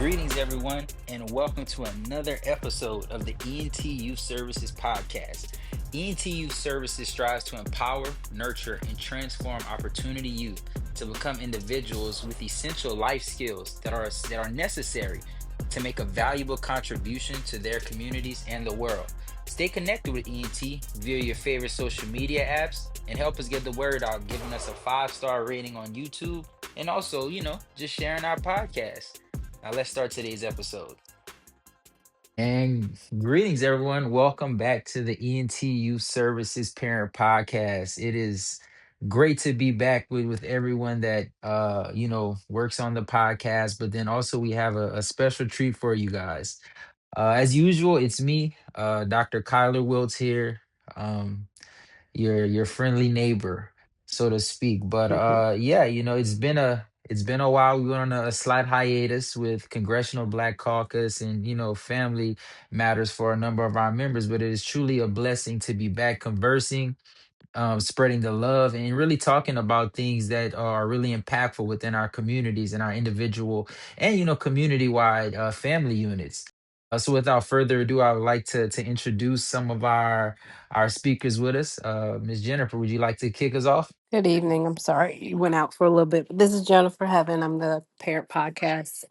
Greetings, everyone, and welcome to another episode of the ENT Youth Services Podcast. ENT Youth Services strives to empower, nurture, and transform opportunity youth to become individuals with essential life skills that are necessary to make a valuable contribution to their communities and the world. Stay connected with ENT via your favorite social media apps and help us get the word out, giving us a 5-star rating on YouTube and also, just sharing our podcast. Now let's start today's episode. And greetings, everyone. Welcome back to the ENT Youth Services Parent Podcast. It is great to be back with everyone that works on the podcast. But then also we have a special treat for you guys. As usual, it's me, Dr. Kyler Wiltz here. Um, your friendly neighbor, so to speak. But yeah, it's been a while. We went on a slight hiatus with Congressional Black Caucus and family matters for a number of our members. But it is truly a blessing to be back conversing, spreading the love, and really talking about things that are really impactful within our communities and our individual and community wide family units. So without further ado, I would like to introduce some of our speakers with us. Ms. Jennifer, would you like to kick us off? Good evening. I'm sorry you went out for a little bit. This is Jennifer Heaven. I'm the Parent Podcast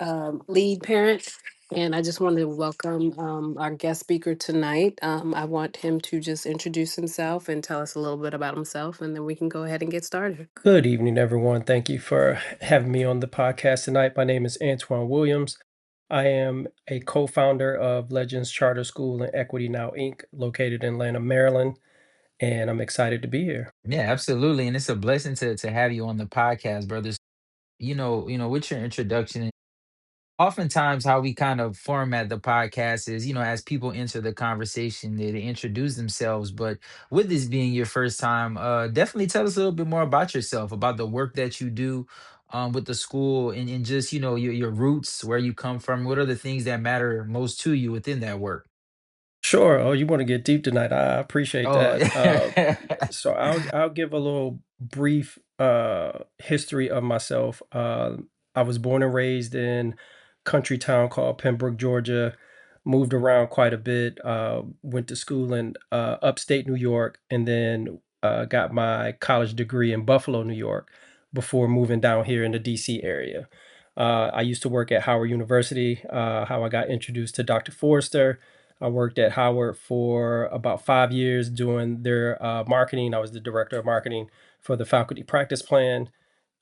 lead parent. And I just wanted to welcome our guest speaker tonight. I want him to just introduce himself and tell us a little bit about himself, and then we can go ahead and get started. Good evening, everyone. Thank you for having me on the podcast tonight. My name is Antoine Williams. I am a co founder of Legends Charter School and Equity Now, Inc., located in Atlanta, Maryland, and I'm excited to be here. Yeah, absolutely. And it's a blessing to have you on the podcast, brothers. With your introduction, oftentimes how we kind of format the podcast is as people enter the conversation, they introduce themselves. But with this being your first time, definitely tell us a little bit more about yourself, about the work that you do with the school, and just your roots, where you come from, what are the things that matter most to you within that work. Sure. Oh, you want to get deep tonight? I appreciate Oh. that. So I'll give a little brief history of myself. I was born and raised in country town called Pembroke, Georgia. Moved around quite a bit. Went to school in upstate New York, and then got my college degree in Buffalo, New York, before moving down here in the D.C. area. I used to work at Howard University. How I got introduced to Dr. Forrester. I worked at Howard for about 5 years doing their marketing. I was the director of marketing for the faculty practice plan.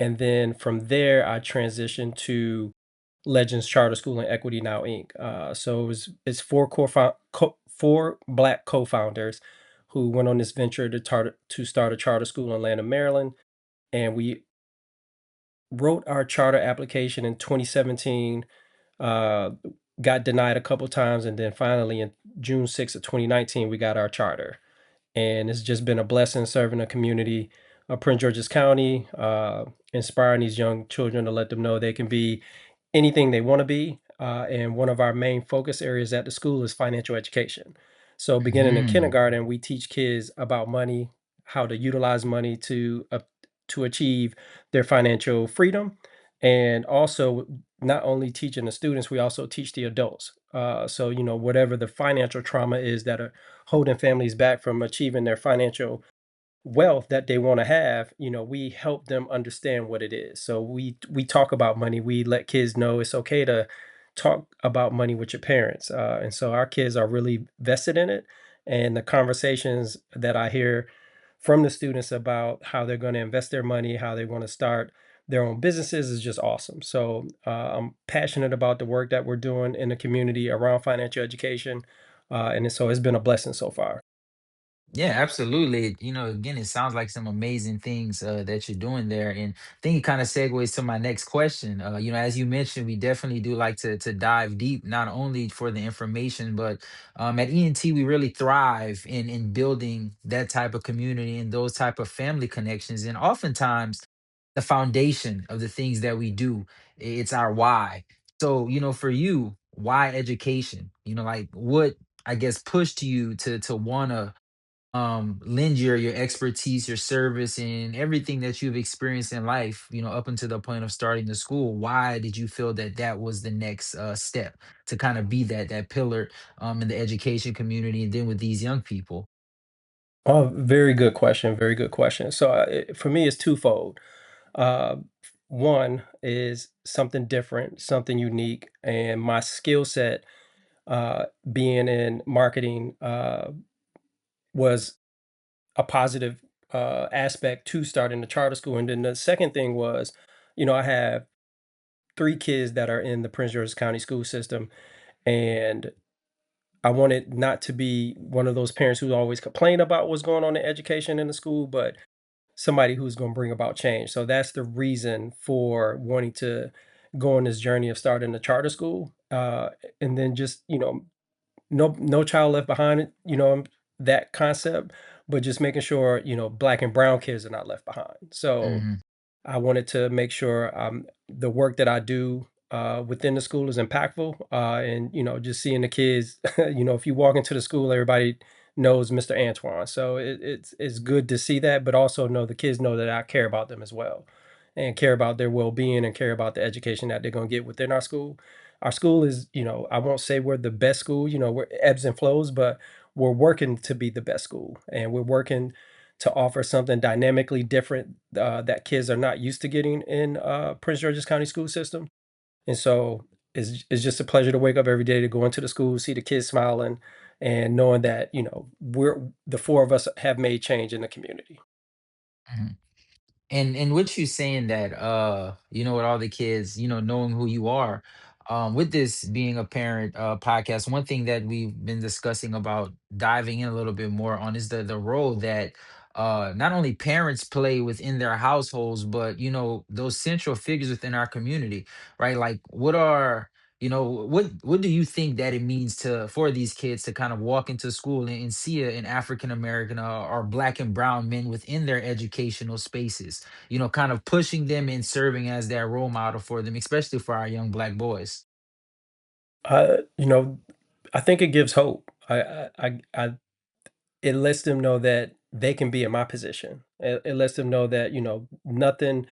And then from there, I transitioned to Legends Charter School and Equity Now Inc. It's four Black co-founders who went on this venture to start a charter school in Atlanta, Maryland. And we wrote our charter application in 2017, uh, got denied a couple times, and then finally in June 6th of 2019, we got our charter. And it's just been a blessing serving the community of Prince George's County, inspiring these young children to let them know they can be anything they want to be. And one of our main focus areas at the school is financial education. So, beginning in Mhm. kindergarten, we teach kids about money, how to utilize money to achieve their financial freedom, and also not only teaching the students, we also teach the adults. So, whatever the financial trauma is that are holding families back from achieving their financial wealth that they want to have, we help them understand what it is. So we talk about money. We let kids know it's okay to talk about money with your parents. And so our kids are really vested in it. And the conversations that I hear from the students about how they're going to invest their money, how they want to start their own businesses is just awesome. So I'm passionate about the work that we're doing in the community around financial education. So it's been a blessing so far. Yeah, absolutely. Again, it sounds like some amazing things that you're doing there, and I think it kind of segues to my next question. As you mentioned, we definitely do like to dive deep, not only for the information, but at ENT we really thrive in building that type of community and those type of family connections, and oftentimes the foundation of the things that we do, it's our why. So, for you, why education? Like what I guess pushed you to wanna lend your expertise, your service, and everything that you've experienced in life, up until the point of starting the school. Why did you feel that that was the next step to kind of be that pillar in the education community, and then with these young people? Oh, very good question. Very good question. So for me, it's twofold. Uh, One is something different, something unique, and my skill set, being in marketing, was a positive aspect to starting the charter school. And then the second thing was, I have three kids that are in the Prince George's County school system, and I wanted not to be one of those parents who always complain about what's going on in education in the school, but somebody who's going to bring about change. So that's the reason for wanting to go on this journey of starting a charter school, and then just no child left behind. That concept, but just making sure black and brown kids are not left behind. So Hmm. I wanted to make sure the work that I do within the school is impactful. And, just seeing the kids, if you walk into the school, everybody knows Mr. Antoine. So it's good to see that, but also know the kids know that I care about them as well and care about their well being and care about the education that they're going to get within our school. Our school is, I won't say we're the best school, we're ebbs and flows, but we're working to be the best school, and we're working to offer something dynamically different that kids are not used to getting in Prince George's County school system. And so it's just a pleasure to wake up every day to go into the school, see the kids smiling, and knowing that we're the four of us have made change in the community. And what you saying that with all the kids, knowing who you are, with this being a parent podcast, one thing that we've been discussing about diving in a little bit more on is the role that not only parents play within their households, but those central figures within our community, right? Like, what do you think that it means to for these kids to kind of walk into school and see an African American or black and brown men within their educational spaces, kind of pushing them and serving as that role model for them, especially for our young black boys? Uh, you know, I think it gives hope. I it lets them know that they can be in my position. It lets them know that nothing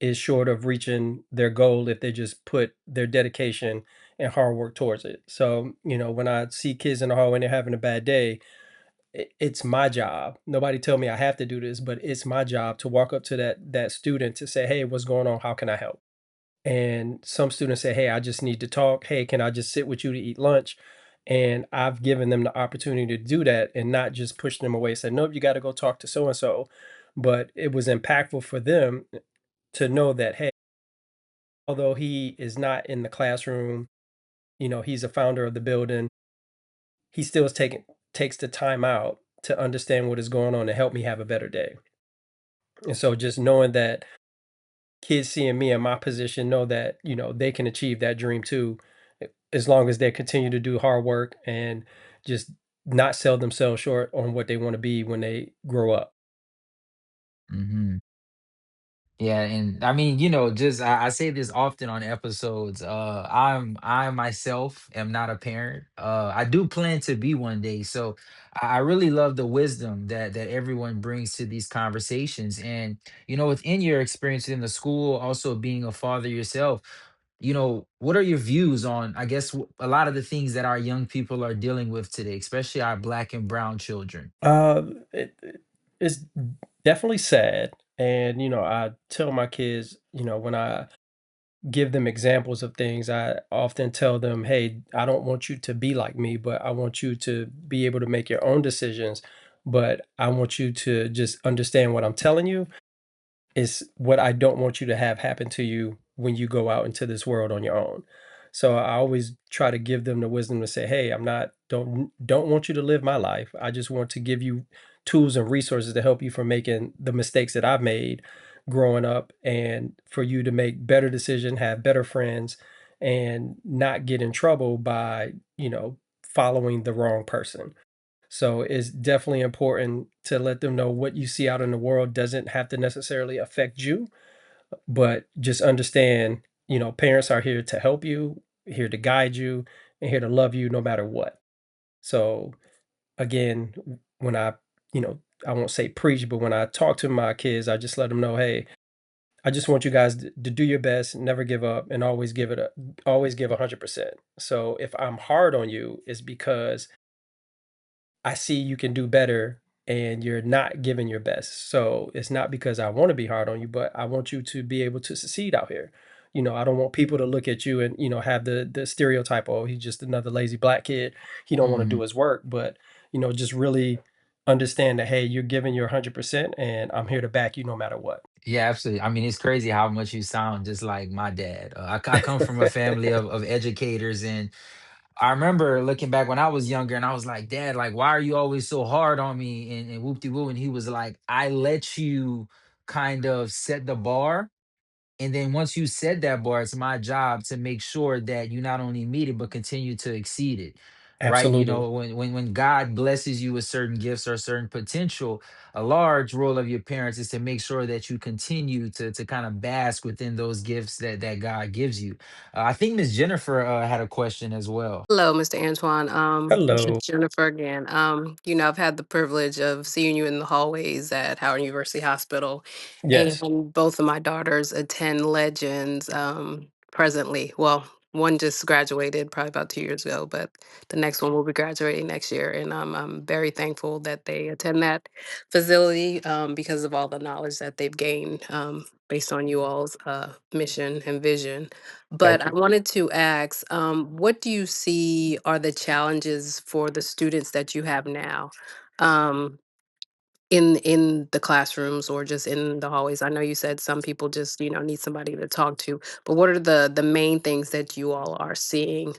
is short of reaching their goal if they just put their dedication and hard work towards it. So, when I see kids in the hallway and they're having a bad day, it's my job. Nobody tell me I have to do this, but it's my job to walk up to that student to say, "Hey, what's going on? How can I help?" And some students say, "Hey, I just need to talk. Hey, can I just sit with you to eat lunch?" And I've given them the opportunity to do that and not just push them away, say, "Nope, you got to go talk to so and so." But it was impactful for them to know that, hey, although he is not in the classroom, he's a founder of the building, he still is taking takes the time out to understand what is going on to help me have a better day. And so just knowing that kids seeing me in my position know that, they can achieve that dream too, as long as they continue to do hard work and just not sell themselves short on what they want to be when they grow up. Hmm. Yeah, and I mean, just I say this often on episodes. I myself am not a parent. I do plan to be one day. So I really love the wisdom that everyone brings to these conversations. And within your experience in the school, also being a father yourself, what are your views on, I guess, a lot of the things that our young people are dealing with today, especially our black and brown children? It's definitely sad. And, I tell my kids, when I give them examples of things, I often tell them, hey, I don't want you to be like me, but I want you to be able to make your own decisions. But I want you to just understand what I'm telling you is what I don't want you to have happen to you when you go out into this world on your own. So I always try to give them the wisdom to say, "Hey, I'm not don't want you to live my life. I just want to give you tools and resources to help you from making the mistakes that I've made growing up and for you to make better decisions, have better friends and not get in trouble by, following the wrong person." So it's definitely important to let them know what you see out in the world doesn't have to necessarily affect you, but just understand, parents are here to help you, here to guide you, and here to love you no matter what. So again, when I you know, I won't say preach, but when I talk to my kids, I just let them know, hey, I just want you guys to do your best, never give up, and always give 100%. So if I'm hard on you, it's because I see you can do better and you're not giving your best. So it's not because I want to be hard on you, but I want you to be able to succeed out here. I don't want people to look at you and, have the stereotype, oh, he's just another lazy black kid. He don't want to do Mhm. his work, but just really understand that, hey, you're giving your 100% and I'm here to back you no matter what. Yeah, absolutely. I mean, it's crazy how much you sound just like my dad. I come from a family of educators, and I remember looking back when I was younger, and I was like, Dad, like, why are you always so hard on me? And whoop de woo. And he was like, I let you kind of set the bar. And then once you set that bar, it's my job to make sure that you not only meet it, but continue to exceed it. Right. You Absolutely. know, when God blesses you with certain gifts or certain potential, a large role of your parents is to make sure that you continue to kind of bask within those gifts that God gives you. I think Miss Jennifer had a question as well. Hello, Mr. Antoine. This is Hello. Jennifer again. I've had the privilege of seeing you in the hallways at Howard University Hospital, Yes. and both of my daughters attend Legends presently. Well, one just graduated probably about 2 years ago, but the next one will be graduating next year, and I'm very thankful that they attend that facility because of all the knowledge that they've gained based on you all's mission and vision. But Thank I you. wanted to ask, what do you see are the challenges for the students that you have now, um, in the classrooms or just in the hallways? I know you said some people just need somebody to talk to, but what are the main things that you all are seeing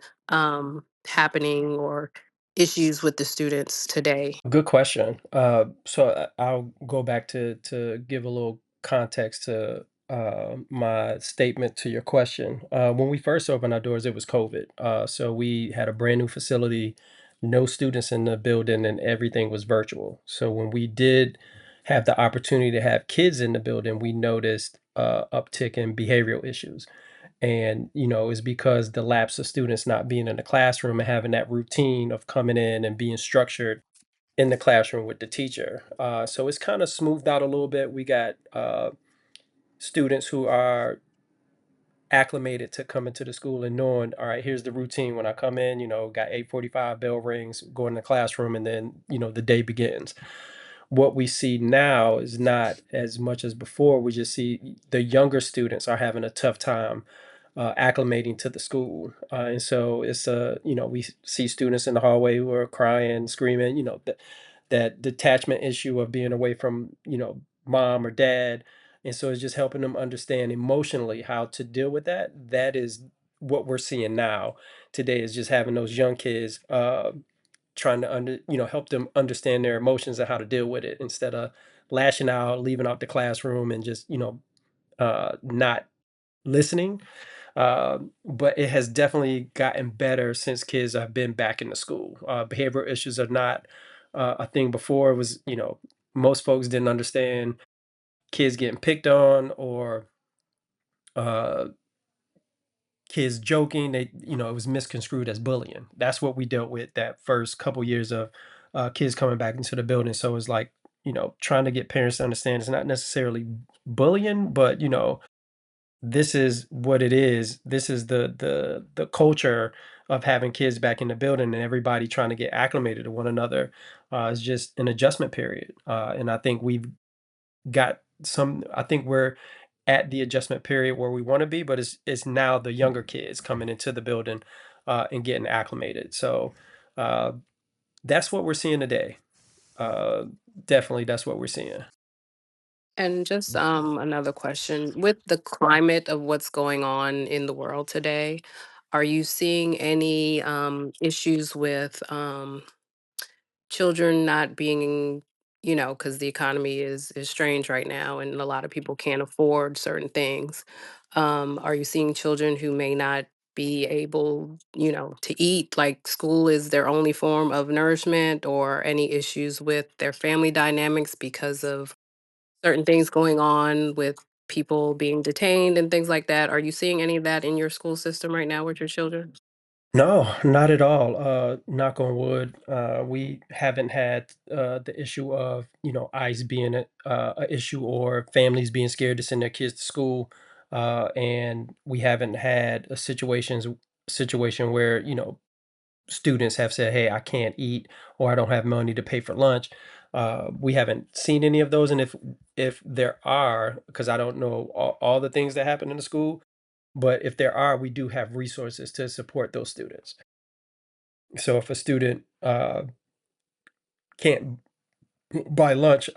happening or issues with the students today? Good question. I'll go back to give a little context to my statement to your question. When we first opened our doors, it was COVID. So we had a brand new facility, no students in the building, and everything was virtual. So when we did have the opportunity to have kids in the building, we noticed uptick in behavioral issues. And it's because the lapse of students not being in the classroom and having that routine of coming in and being structured in the classroom with the teacher. So it's kind of smoothed out a little bit. We got students who are acclimated to coming to the school and knowing, all right, here's the routine when I come in. Got 8:45 bell rings, go in the classroom, and then the day begins. What we see now is not as much as before. We just see the younger students are having a tough time acclimating to the school. And so we see students in the hallway who are crying, screaming, that detachment issue of being away from, mom or dad. And so it's just helping them understand emotionally how to deal with that. That is what we're seeing now today, is just having those young kids trying to help them understand their emotions and how to deal with it instead of lashing out, leaving out the classroom and just, not listening. But it has definitely gotten better since kids have been back in the school. Behavioral issues are not a thing before. It was, most folks didn't understand kids getting picked on or uh, kids joking. It was misconstrued as bullying. That's what we dealt with that first couple years of kids coming back into the building. So it's like, trying to get parents to understand it's not necessarily bullying, but, this is what it is. This is the culture of having kids back in the building and everybody trying to get acclimated to one another. It's just an adjustment period, and I think I think we're at the adjustment period where we want to be, but it's now the younger kids coming into the building and getting acclimated. So uh, that's what we're seeing today. Uh, Definitely, that's what we're seeing. And just another question. With the climate of what's going on in the world today, are you seeing any issues with children not being, because the economy is strange right now and a lot of people can't afford certain things. Are you seeing children who may not be able, to eat, like school is their only form of nourishment, or any issues with their family dynamics because of certain things going on with people being detained and things like that? Are you seeing any of that in your school system right now with your children? No, not at all. Knock on wood. We haven't had the issue of ICE being a issue or families being scared to send their kids to school, and we haven't had a situation where students have said, "Hey, I can't eat," or "I don't have money to pay for lunch." We haven't seen any of those, and if there are, because I don't know all the things that happen in the school, but if there are, we do have resources to support those students. So if a student can't buy lunch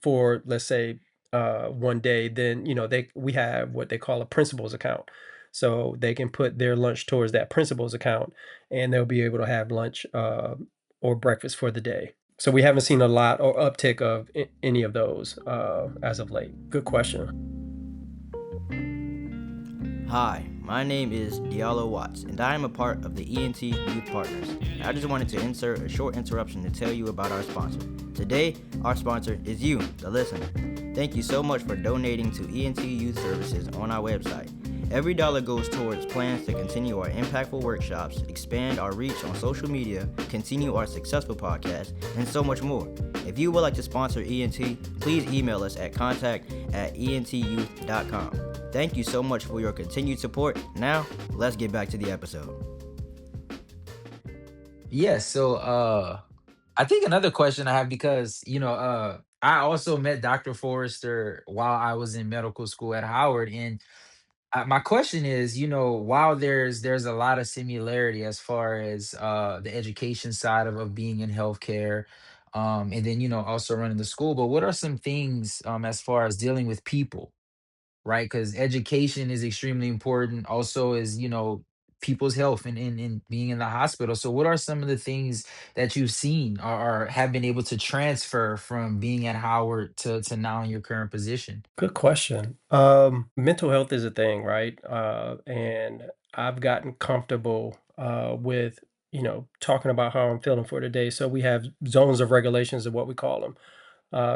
for, let's say, one day, then they we have what they call a principal's account. So they can put their lunch towards that principal's account, and they'll be able to have lunch or breakfast for the day. So we haven't seen a lot or uptick of any of those as of late. Good question. Hi, my name is Diallo Watts, and I am a part of the ENT Youth Partners. And I just wanted to insert a short interruption to tell you about our sponsor. Today, our sponsor is you, the listener. Thank you so much for donating to ENT Youth Services on our website. Every dollar goes towards plans to continue our impactful workshops, expand our reach on social media, continue our successful podcast, and so much more. If you would like to sponsor ENT, please email us at contact@entyouth.com. Thank you so much for your continued support. Now, let's get back to the episode. Yes. So I think another question I have, because I also met Dr. Forrester while I was in medical school at Howard. And my question is, while there's a lot of similarity as far as the education side of being in healthcare, and then also running the school, but what are some things as far as dealing with people, right? Because education is extremely important. Also, is people's health and being in the hospital. So, what are some of the things that you've seen or have been able to transfer from being at Howard to now in your current position? Good question. Mental health is a thing, right? And I've gotten comfortable with, talking about how I'm feeling for the day. So we have zones of regulations of what we call them.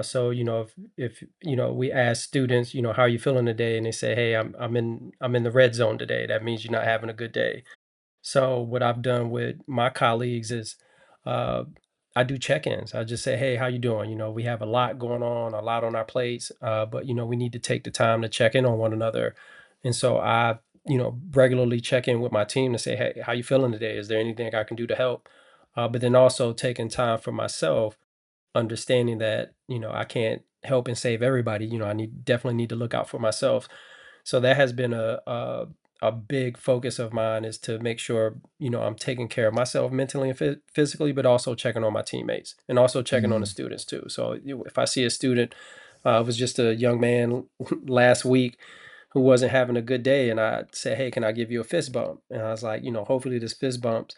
So if we ask students, how are you feeling today, and they say, hey, I'm in the red zone today. That means you're not having a good day. So what I've done with my colleagues is uh, I do check-ins. I just say, "Hey, how you doing? We have a lot going on, a lot on our plates, but we need to take the time to check in on one another." And so I, regularly check in with my team to say, "Hey, how you feeling today? Is there anything I can do to help?" But then also taking time for myself, understanding that I can't help and save everybody. I definitely need to look out for myself. So that has been a big focus of mine, is to make sure, I'm taking care of myself mentally and physically, but also checking on my teammates and also checking on the Mm, students too. So if I see a student, it was just a young man last week who wasn't having a good day, and I said, "Hey, can I give you a fist bump?" And I was like, hopefully this fist bump,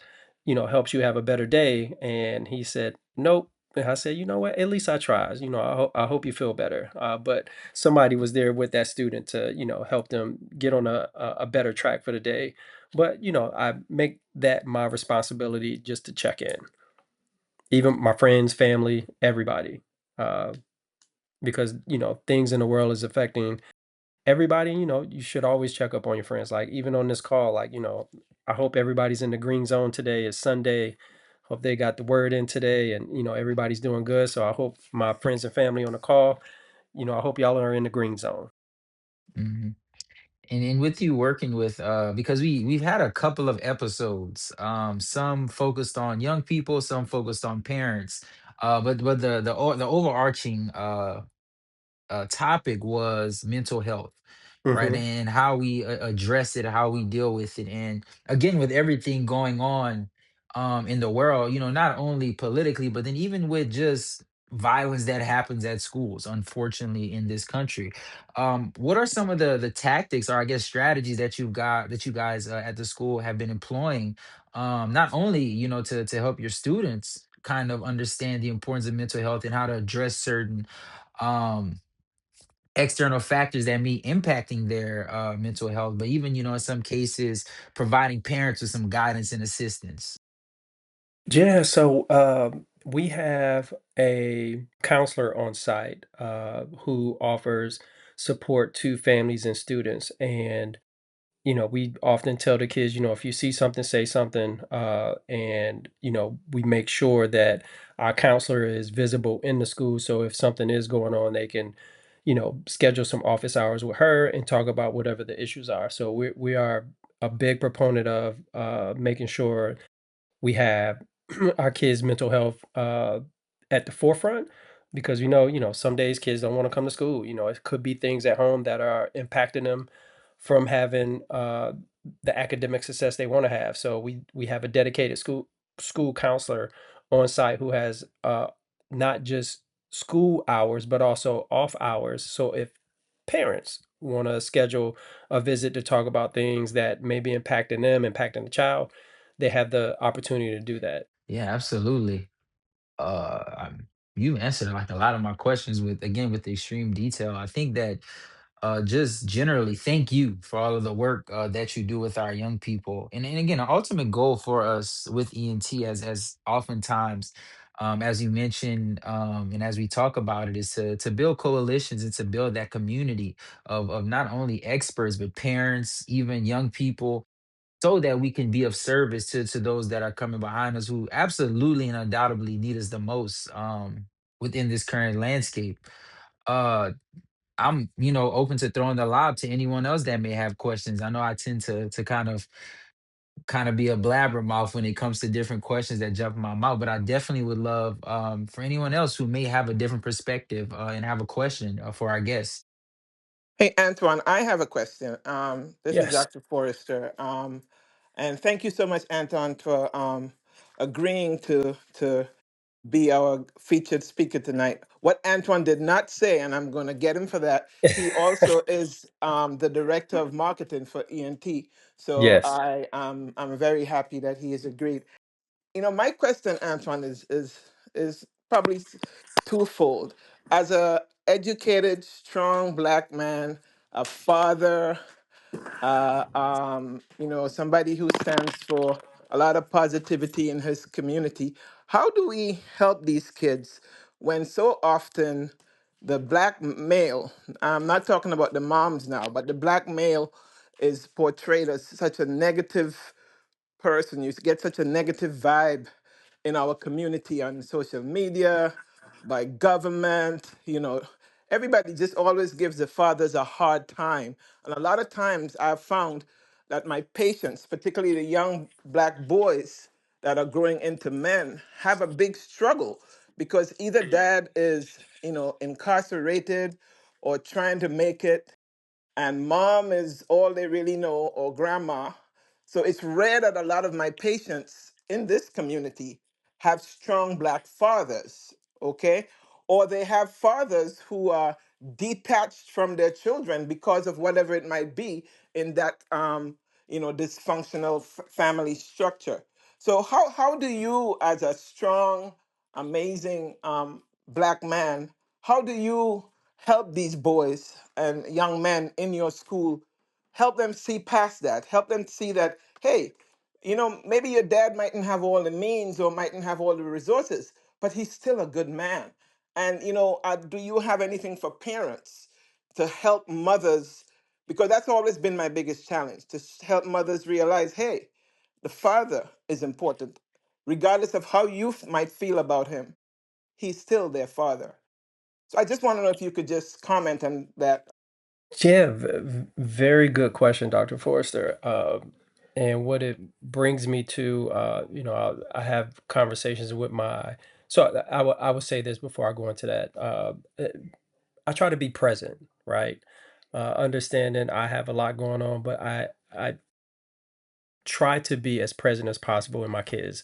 helps you have a better day. And he said, "Nope." And I said, "You know what? At least I tried. I hope you feel better." But somebody was there with that student to help them get on a better track for the day. But I make that my responsibility just to check in, even my friends, family, everybody, uh, because things in the world is affecting everybody. You should always check up on your friends. Like even on this call, like I hope everybody's in the green zone today. It's Sunday. Hope they got the word in today, and everybody's doing good. So I hope my friends and family on the call, I hope y'all are in the green zone. mhm. And with you working with because we've had a couple of episodes, some focused on young people, some focused on parents, but the overarching topic was mental health, right? Mhm. And how we address it, how we deal with it. And again, with everything going on in the world, not only politically, but then even with just violence that happens at schools, unfortunately, in this country. What are some of the tactics, or I guess strategies, that you guys at the school have been employing, not only to help your students kind of understand the importance of mental health and how to address certain um external factors that may impacting their mental health, but even in some cases providing parents with some guidance and assistance. Yeah, so we have a counselor on site who offers support to families and students. And we often tell the kids, if you see something, say something, and we make sure that our counselor is visible in the school. So if something is going on, they can, schedule some office hours with her and talk about whatever the issues are. So we are a big proponent of making sure we have our kids' mental health at the forefront, because some days kids don't want to come to school. It could be things at home that are impacting them from having the academic success they want to have. So we have a dedicated school counselor on site who has not just school hours but also off hours. So if parents want to schedule a visit to talk about things that may be impacting them, impacting the child, they have the opportunity to do that. Yeah, absolutely. You answered like a lot of my questions with, again, with extreme detail. I think that just generally, thank you for all of the work that you do with our young people. And again, the ultimate goal for us with ENT, as oftentimes, as you mentioned, and as we talk about it, is to build coalitions and to build that community of not only experts but parents, even young people, so that we can be of service to those that are coming behind us, who absolutely and undoubtedly need us the most, within this current landscape. Uh, I'm, open to throwing the lob to anyone else that may have questions. I know I tend to kind of be a blabbermouth when it comes to different questions that jump in my mouth, but I definitely would love, for anyone else who may have a different perspective, and have a question for our guests. Hey, Antoine, I have a question. This is Yes. Dr. Forrester. And thank you so much, Anton, for agreeing to be our featured speaker tonight. What Antoine did not say, and I'm going to get him for that, he also is the director of marketing for ENT. So Yes. I'm very happy that he has agreed. My question, Antoine, is probably twofold. As a educated, strong black man, a father, somebody who stands for a lot of positivity in his community, how do we help these kids when so often the black male, I'm not talking about the moms now, but the black male is portrayed as such a negative person. You get such a negative vibe in our community on social media, by government. Everybody just always gives the fathers a hard time. And a lot of times I've found that my patients, particularly the young black boys that are growing into men, have a big struggle because either dad is, incarcerated or trying to make it, and mom is all they really know, or grandma. So it's rare that a lot of my patients in this community have strong black fathers, okay? Or they have fathers who are detached from their children because of whatever it might be in that dysfunctional family structure. So how do you, as a strong, amazing black man, how do you help these boys and young men in your school, help them see past that, help them see that, hey, maybe your dad mightn't have all the means or mightn't have all the resources, but he's still a good man. And do you have anything for parents to help mothers? Because that's always been my biggest challenge, to help mothers realize, hey, the father is important, regardless of how you might feel about him. He's still their father. So I just want to know if you could just comment on that. Yeah, very good question, Dr. Forrester. And what it brings me to, I have conversations with my. So I would say this before I go into that. I try to be present, right? Understanding I have a lot going on, but I try to be as present as possible in my kids'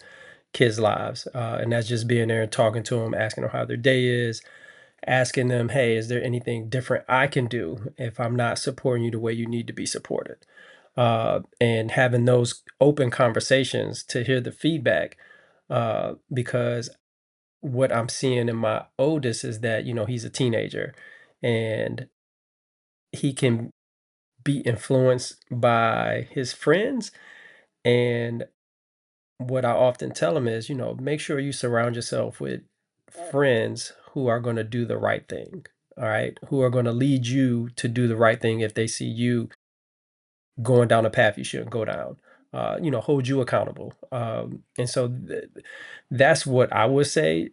lives, and that's just being there and talking to them, asking them how their day is, asking them, hey, is there anything different I can do if I'm not supporting you the way you need to be supported? And having those open conversations to hear the feedback, because what I'm seeing in my oldest is that, he's a teenager and he can be influenced by his friends. And what I often tell him is, make sure you surround yourself with friends who are going to do the right thing. All right. Who are going to lead you to do the right thing if they see you going down a path you shouldn't go down. Hold you accountable. And so that's what I would say.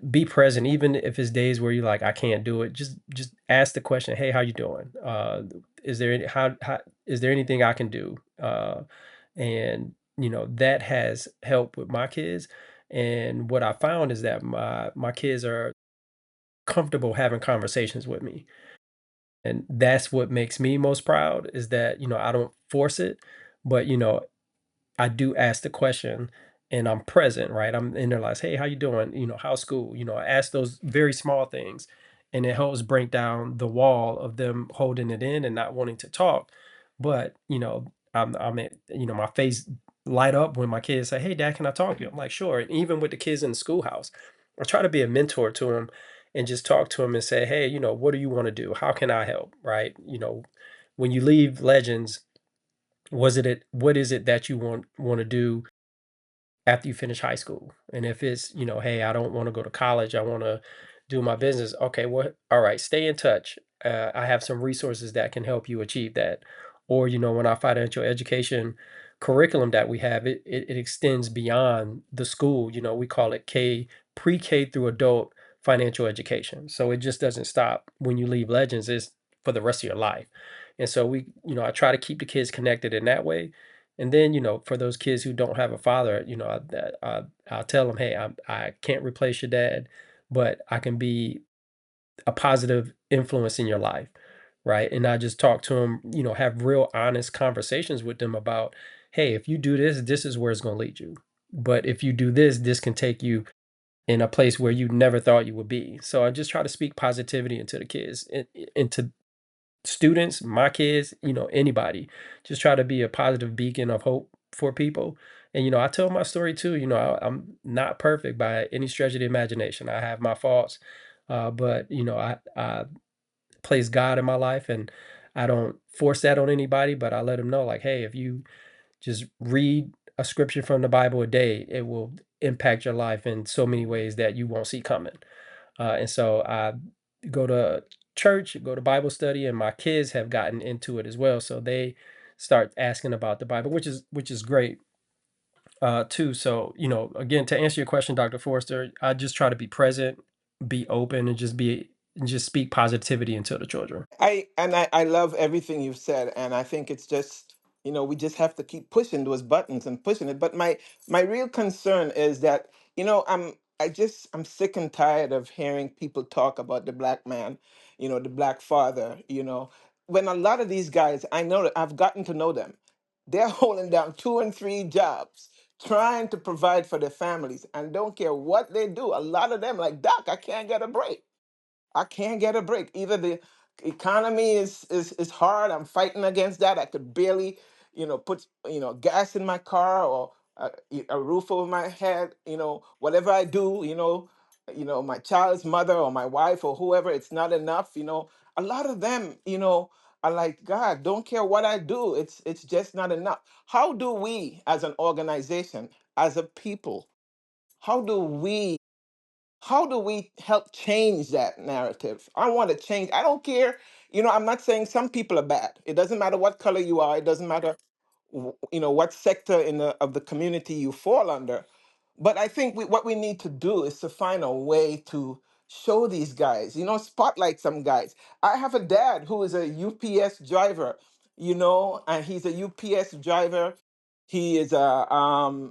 Be present, even if it's days where you're like, I can't do it. Just ask the question, hey, how you doing? Is there any, how is there anything I can do? And that has helped with my kids. And what I found is that my kids are comfortable having conversations with me. And that's what makes me most proud is that, I don't force it, but I do ask the question and I'm present, right? I'm in there like, hey, how you doing? How's school? I ask those very small things and it helps break down the wall of them holding it in and not wanting to talk. But, my face light up when my kids say, hey, dad, can I talk to you? I'm like, sure. And even with the kids in the schoolhouse, I try to be a mentor to them and just talk to them and say, hey, what do you want to do? How can I help? Right. When you leave Legends, what is it that you want to do after you finish high school? And if it's, hey, I don't want to go to college, I want to do my business. Okay, what? All right, stay in touch. I have some resources that can help you achieve that. Or, when our financial education curriculum that we have, it extends beyond the school. We call it pre-K through adult financial education. So it just doesn't stop when you leave Legends, it's for the rest of your life. And so I try to keep the kids connected in that way. And then, for those kids who don't have a father, I'll tell them, hey, I can't replace your dad, but I can be a positive influence in your life, right? And I just talk to them, have real honest conversations with them about, hey, if you do this, this is where it's going to lead you. But if you do this, this can take you in a place where you never thought you would be. So I just try to speak positivity into the kids, into students, my kids, anybody. Just try to be a positive beacon of hope for people. And I tell my story too. I'm not perfect by any stretch of the imagination. I have my faults, but I place God in my life, and I don't force that on anybody. But I let them know, like, hey, if you just read a scripture from the Bible a day, it will impact your life in so many ways that you won't see coming. And so I go to church, go to Bible study, and my kids have gotten into it as well. So they start asking about the Bible, which is great too. So again, to answer your question, Dr. Forrester, I just try to be present, be open, and just speak positivity into the children. I love everything you've said, and I think it's just, we just have to keep pushing those buttons and pushing it. But my real concern is that, I'm sick and tired of hearing people talk about the black man, the black father, when a lot of these guys, I know that I've gotten to know them, they're holding down two and three jobs, trying to provide for their families, and don't care what they do. A lot of them like, Doc, I can't get a break. I can't get a break. Either the economy is hard. I'm fighting against that. I could barely, put gas in my car or a roof over my head. Whatever I do, my child's mother or my wife or whoever, it's not enough. A lot of them, are like, God, don't care what I do. It's just not enough. How do we, as an organization, as a people, how do we how do we help change that narrative? I want to change. I don't care. I'm not saying some people are bad. It doesn't matter what color you are. It doesn't matter, what sector of the community you fall under. But I think what we need to do is to find a way to show these guys, spotlight some guys. I have a dad who is a UPS driver, and he's a UPS driver. He is a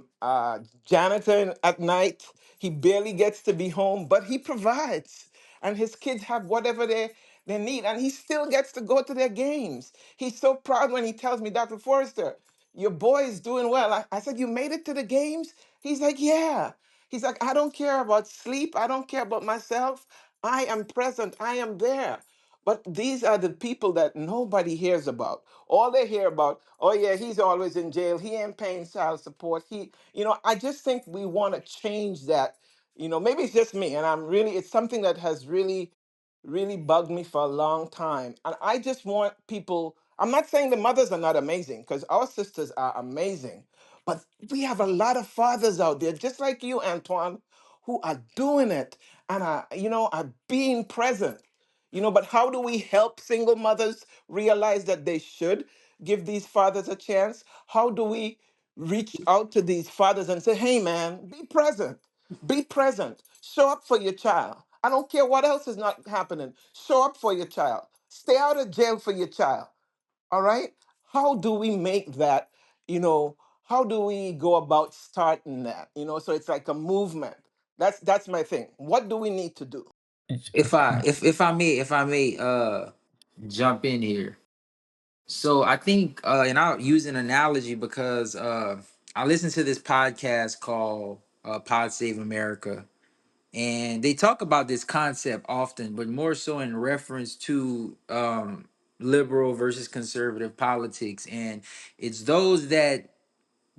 janitor at night. He barely gets to be home, but he provides. And his kids have whatever they need. And he still gets to go to their games. He's so proud when he tells me, Dr. Forrester, your boy is doing well. I said, you made it to the games? He's like, yeah. He's like, I don't care about sleep. I don't care about myself. I am present. I am there. But these are the people that nobody hears about. All they hear about, oh yeah, he's always in jail. He ain't paying child support. I just think we want to change that. Maybe it's just me, and it's something that has really, really bugged me for a long time. And I just want people, I'm not saying the mothers are not amazing, because our sisters are amazing, but we have a lot of fathers out there, just like you, Antoine, who are doing it and are being present. But how do we help single mothers realize that they should give these fathers a chance? How do we reach out to these fathers and say, hey man, be present, be present, show up for your child. I don't care what else is not happening, show up for your child, stay out of jail for your child. All right, how do we make that, how do we go about starting that, so it's like a movement. That's my thing. What do we need to do? If I may jump in here. So I think and I'll use an analogy because I listened to this podcast called Pod Save America, and they talk about this concept often, but more so in reference to liberal versus conservative politics. And it's those that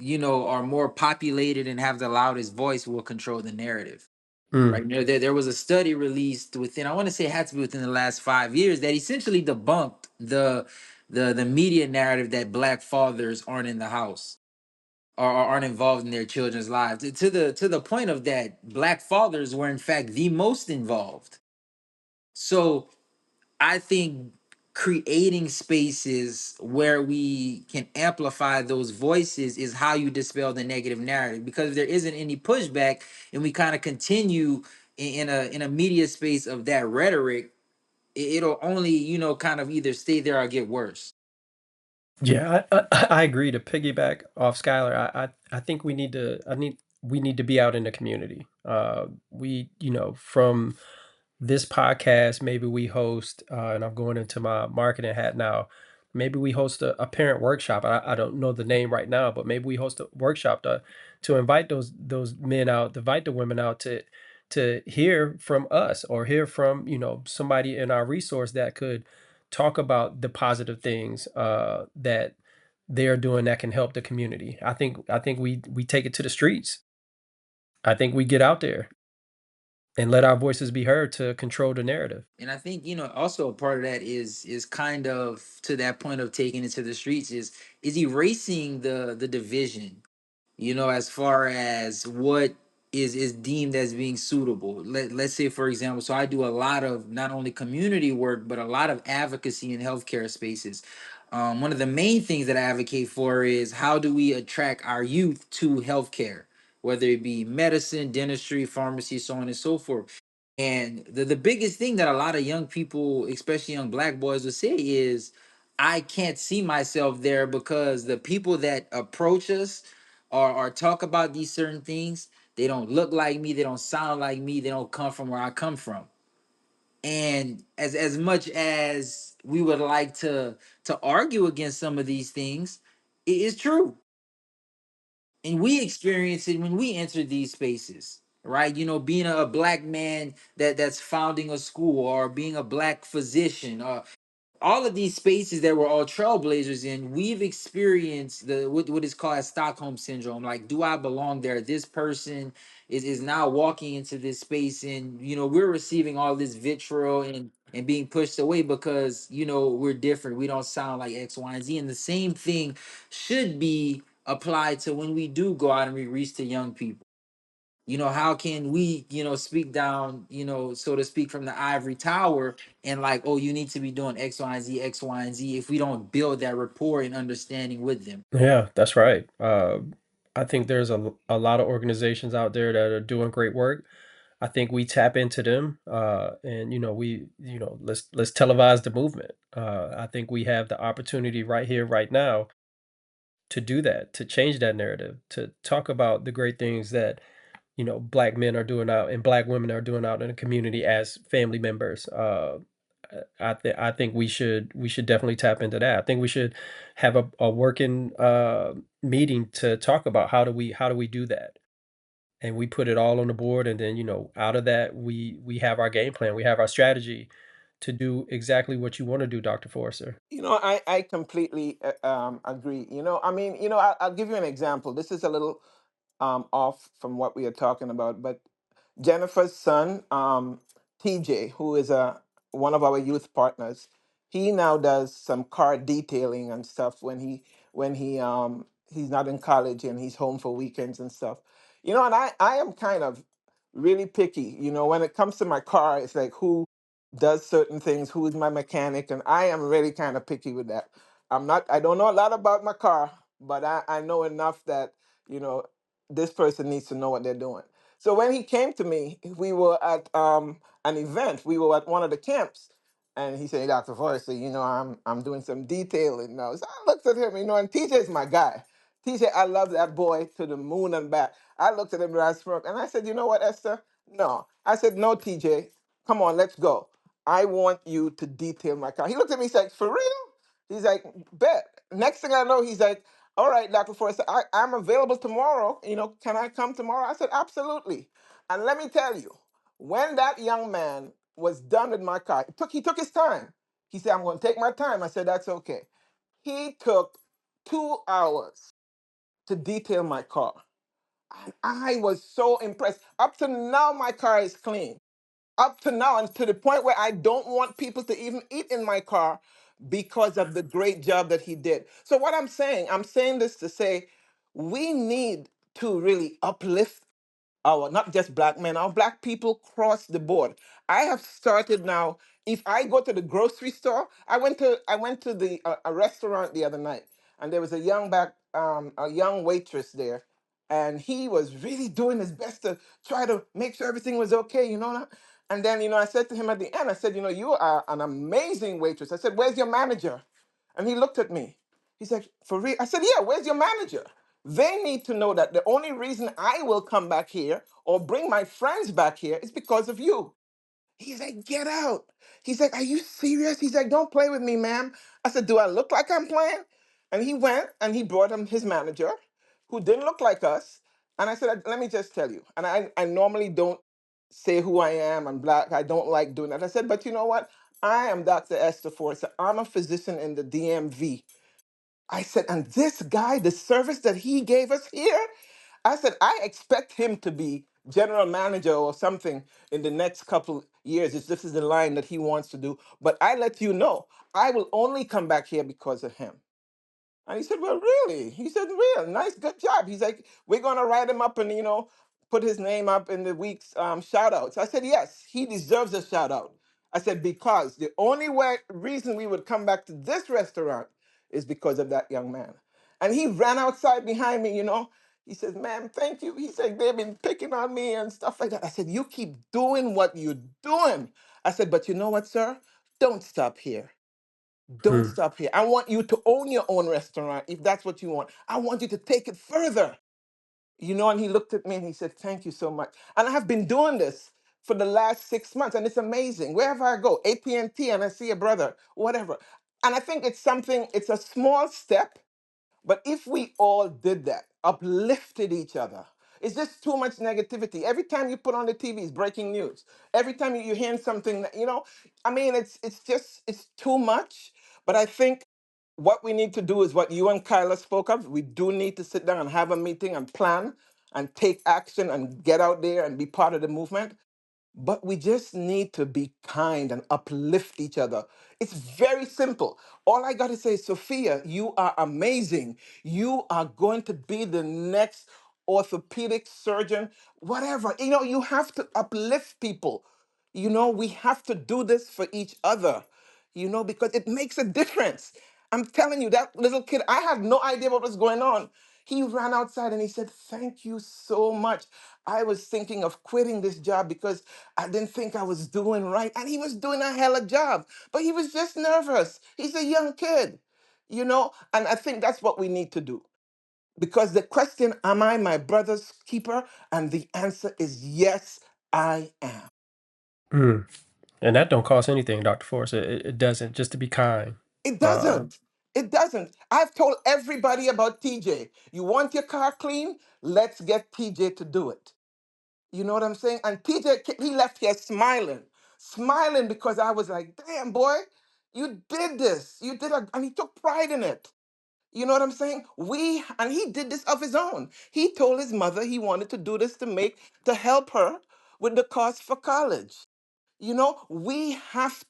are more populated and have the loudest voice will control the narrative. Mm. Right. There was a study released within, I want to say it had to be within the last 5 years, that essentially debunked the media narrative that black fathers aren't in the house or aren't involved in their children's lives, to the point of that black fathers were in fact the most involved. So I think creating spaces where we can amplify those voices is how you dispel the negative narrative, because if there isn't any pushback and we kind of continue in a media space of that rhetoric, it'll only kind of either stay there or get worse. Yeah, I agree. To piggyback off Skylar, I think we need to be out in the community. From this podcast, maybe we host, and I'm going into my marketing hat now. Maybe we host a parent workshop. I don't know the name right now, but maybe we host a workshop to invite those men out, to invite the women out to hear from us or hear from somebody in our resource that could talk about the positive things that they are doing that can help the community. I think we take it to the streets. I think we get out there and let our voices be heard to control the narrative. And I think also a part of that is kind of to that point of taking it to the streets is erasing the division, as far as what is deemed as being suitable. Let's say, for example, so I do a lot of not only community work but a lot of advocacy in healthcare spaces. One of the main things that I advocate for is how do we attract our youth to healthcare, whether it be medicine, dentistry, pharmacy, so on and so forth. And the biggest thing that a lot of young people, especially young black boys, will say is, I can't see myself there because the people that approach us or talk about these certain things, they don't look like me, they don't sound like me, they don't come from where I come from. And as much as we would like to argue against some of these things, it is true. And we experience it when we enter these spaces, right? Being a black man that's founding a school, or being a black physician, or all of these spaces that we're all trailblazers in, we've experienced what is called as Stockholm syndrome. Like, do I belong there? This person is now walking into this space, and we're receiving all this vitriol and being pushed away because we're different. We don't sound like X, Y, and Z. And the same thing should be applied to when we do go out and we reach to young people. How can we speak down, so to speak, from the ivory tower, and like, oh, you need to be doing X, Y, and Z, X, Y, and Z, if we don't build that rapport and understanding with them. Yeah, that's right. I think there's a lot of organizations out there that are doing great work. I think we tap into them, and let's televise the movement. I think we have the opportunity right here, right now, to do that, to change that narrative, to talk about the great things that black men are doing out and black women are doing out in the community as family members. I think we should definitely tap into that. I think we should have a working meeting to talk about how do we do that, and we put it all on the board, and then out of that we have our game plan, we have our strategy to do exactly what you want to do, Dr. Forrester. I completely agree. I'll give you an example. This is a little off from what we are talking about, but Jennifer's son, TJ, who is one of our youth partners, he now does some car detailing and stuff when he's not in college and he's home for weekends and stuff. And I am kind of really picky. When it comes to my car, it's like, who does certain things, who is my mechanic, and I am really kind of picky with that. I don't know a lot about my car, but I know enough that, you know, this person needs to know what they're doing. So when he came to me, we were at an event. We were at one of the camps, and he said, Dr. Forrester, I'm doing some detailing now. So I looked at him, and TJ is my guy. TJ, I love that boy to the moon and back. I looked at him and I smirked, and I said, you know what, Esther? No. I said, no, TJ, come on, let's go. I want you to detail my car. He looked at me, he's like, for real? He's like, bet. Next thing I know, he's like, all right, Dr. Forrester, I'm available tomorrow. Can I come tomorrow? I said, absolutely. And let me tell you, when that young man was done with my car, he took his time. He said, I'm going to take my time. I said, that's okay. He took 2 hours to detail my car. And I was so impressed. Up to now, my car is clean. Up to now, and to the point where I don't want people to even eat in my car because of the great job that he did. So, what I'm saying this to say we need to really uplift our, not just black men, our black people across the board. I have started now. If I go to the grocery store, I went to the a restaurant the other night, and there was a young waitress there, and he was really doing his best to try to make sure everything was okay, And then I said to him at the end, I said, you are an amazing waitress. I said, where's your manager? And he looked at me. He's like, for real? I said, yeah, where's your manager? They need to know that the only reason I will come back here or bring my friends back here is because of you. He's like, get out. He's like, are you serious? He's like, don't play with me, ma'am. I said, do I look like I'm playing? And he went and he brought him his manager, who didn't look like us. And I said, let me just tell you. And I normally don't say who I am. I'm black. I don't like doing that. I said, but you know what? I am Dr. Esther Forster. I'm a physician in the DMV. I said, and this guy, the service that he gave us here, I said, I expect him to be general manager or something in the next couple years. If this is the line that he wants to do. But I let you know, I will only come back here because of him. And he said, well, really? He said, real, nice, good job. He's like, we're going to write him up and, put his name up in the week's shout outs. I said, yes, he deserves a shout out. I said, because the only reason we would come back to this restaurant is because of that young man. And he ran outside behind me. He says, ma'am, thank you. He said, they've been picking on me and stuff like that. I said, you keep doing what you're doing. I said, but you know what, sir? Don't stop here. Don't Hmm. stop here. I want you to own your own restaurant if that's what you want. I want you to take it further. And he looked at me and he said, thank you so much. And I have been doing this for the last 6 months, and it's amazing. Wherever I go, AT&T, and I see a brother, whatever. And I think it's a small step, but if we all did that, uplifted each other, it's just too much negativity. Every time you put on the TV, it's breaking news. Every time you're hearing something I mean, it's too much. But I think what we need to do is what you and Kyla spoke of. We do need to sit down and have a meeting and plan and take action and get out there and be part of the movement. But we just need to be kind and uplift each other. It's very simple. All I got to say is, Sophia, you are amazing. You are going to be the next orthopedic surgeon, whatever. You have to uplift people. We have to do this for each other, because it makes a difference. I'm telling you, that little kid, I had no idea what was going on. He ran outside and he said, thank you so much. I was thinking of quitting this job because I didn't think I was doing right. And he was doing a hell of a job, but he was just nervous. He's a young kid. And I think that's what we need to do. Because the question, am I my brother's keeper? And the answer is yes, I am. Mm. And that don't cost anything, Dr. Force. It doesn't, just to be kind. It Um, doesn't. It doesn't. I've told everybody about TJ. You want your car clean? Let's get TJ to do it. You know what I'm saying? And TJ, he left here smiling, smiling because I was like, damn, boy, you did this. And he took pride in it. You know what I'm saying? And he did this of his own. He told his mother he wanted to do this to help her with the cost for college. We have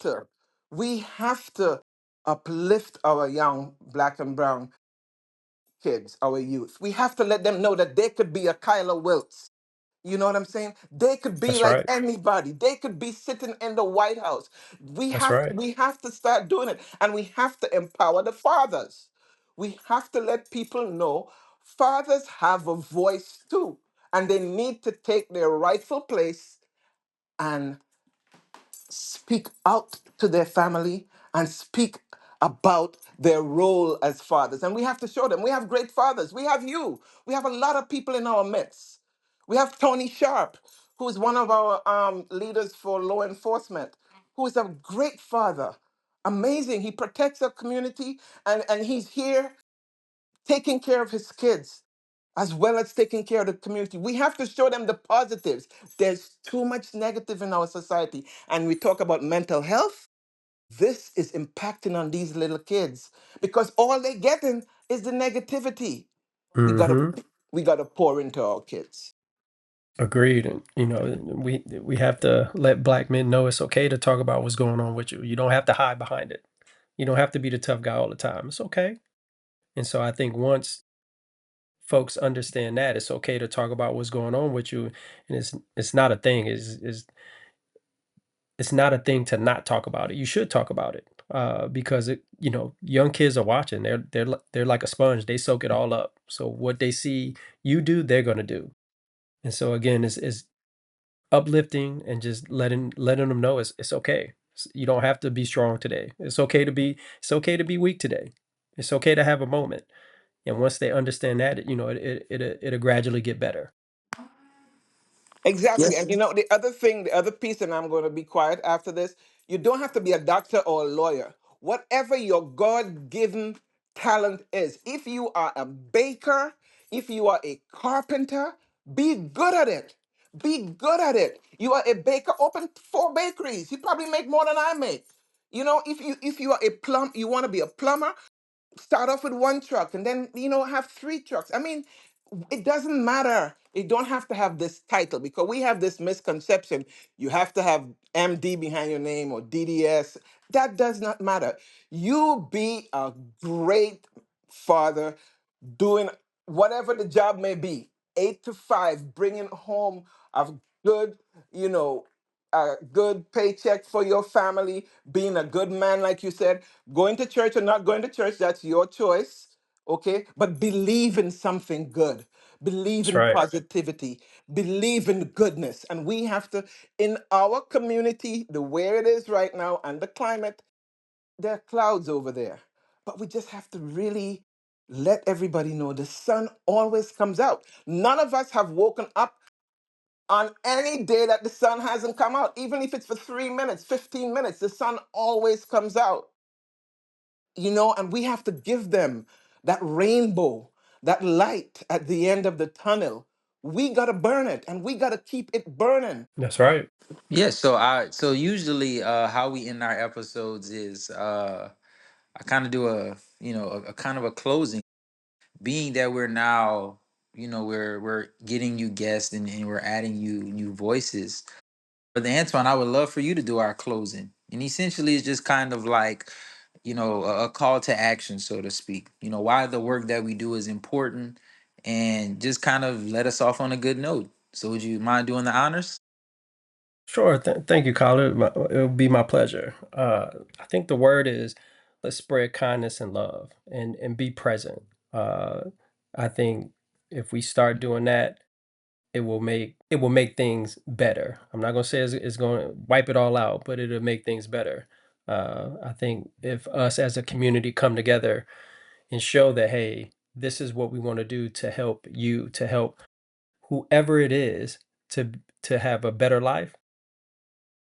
to uplift our young black and brown kids, our youth. We have to let them know that they could be a Kyla Wiltz. You know what I'm saying? They could be That's like right. anybody. They could be sitting in the White House. That's right. We have to start doing it, and we have to empower the fathers. We have to let people know fathers have a voice too, and they need to take their rightful place and speak out to their family and speak about their role as fathers. And we have to show them we have great fathers. We have you. We have a lot of people in our midst. We have Tony Sharp, who is one of our leaders for law enforcement, who is a great father. Amazing. He protects our community, and he's here taking care of his kids as well as taking care of the community. We have to show them the positives. There's too much negative in our society. And we talk about mental health. This is impacting on these little kids because all they're getting is the negativity. We gotta Mm-hmm. we gotta pour into our kids. Agreed. And we have to let black men know it's okay to talk about what's going on with you. You don't have to hide behind it. You don't have to be the tough guy all the time. It's okay. And so I think once folks understand that it's okay to talk about what's going on with you, and it's not a thing. It's not a thing to not talk about it. You should talk about it because young kids are watching. They're like a sponge. They soak it all up. So what they see you do, they're gonna do. And so again, it's uplifting and just letting them know it's okay. You don't have to be strong today. It's okay to be weak today. It's okay to have a moment. And once they understand that, it'll gradually get better. Exactly. Yes. And the other thing, the other piece, and I'm going to be quiet after this, you don't have to be a doctor or a lawyer. Whatever your God given talent is, if you are a baker, if you are a carpenter, be good at it. Be good at it. You are a baker, open 4 bakeries. You probably make more than I make. If you are a you want to be a plumber, start off with 1 truck and then have 3 trucks. I mean, it doesn't matter. You don't have to have this title because we have this misconception you have to have MD behind your name or DDS. That does not matter. You be a great father doing whatever the job may be, 8 to 5, bringing home a good, you know, a good paycheck for your family, being a good man, like you said, going to church or not going to church, that's your choice. Okay. But believe in something good, believe That's in right. positivity, believe in goodness. And we have to, in our community, the way it is right now and the climate, there are clouds over there. But we just have to really let everybody know the sun always comes out. None of us have woken up on any day that the sun hasn't come out. Even if it's for 3 minutes, 15 minutes, the sun always comes out. And we have to give them that rainbow, that light at the end of the tunnel. We got to burn it and we got to keep it burning. That's right. Yeah, so usually how we end our episodes is I kind of do a kind of a closing, being that we're now, we're getting you guests and we're adding you new voices. But the Antoine, I would love for you to do our closing. And essentially it's just kind of like, a call to action, so to speak. Why the work that we do is important, and just kind of let us off on a good note. So would you mind doing the honors? Sure. Thank you, Colin. It'll be my pleasure. I think the word is let's spread kindness and love and be present. Uh, I think if we start doing that, it will make things better. I'm not gonna say it's gonna wipe it all out, but it'll make things better. I think if us as a community come together and show that, hey, this is what we want to do to help you, to help whoever it is to to have a better life,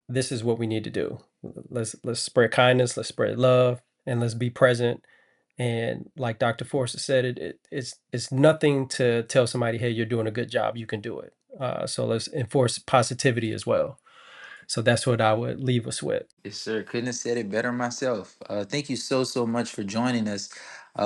this is what we need to do. Let's spread kindness, let's spread love, and let's be present. And like Dr. Forster said, it's nothing to tell somebody, hey, you're doing a good job, you can do it. So let's enforce positivity as well. So that's what I would leave us with. Yes, sir. Couldn't have said it better myself. Thank you so much for joining us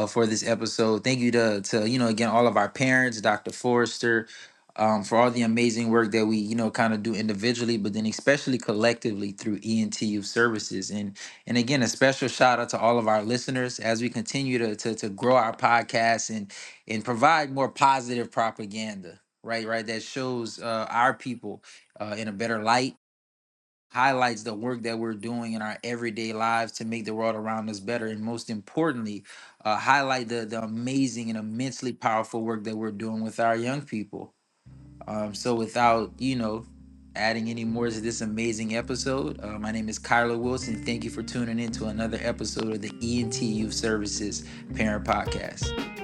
for this episode. Thank you to again all of our parents, Dr. Forrester, for all the amazing work that we kind of do individually, but then especially collectively through ENT Youth Services. And again, a special shout out to all of our listeners as we continue to grow our podcast and provide more positive propaganda. right, that shows our people in a better light, highlights the work that we're doing in our everyday lives to make the world around us better, and most importantly, highlight the amazing and immensely powerful work that we're doing with our young people. So without, adding any more to this amazing episode, my name is Kyler Wilson. Thank you for tuning in to another episode of the ENT Youth Services Parent Podcast.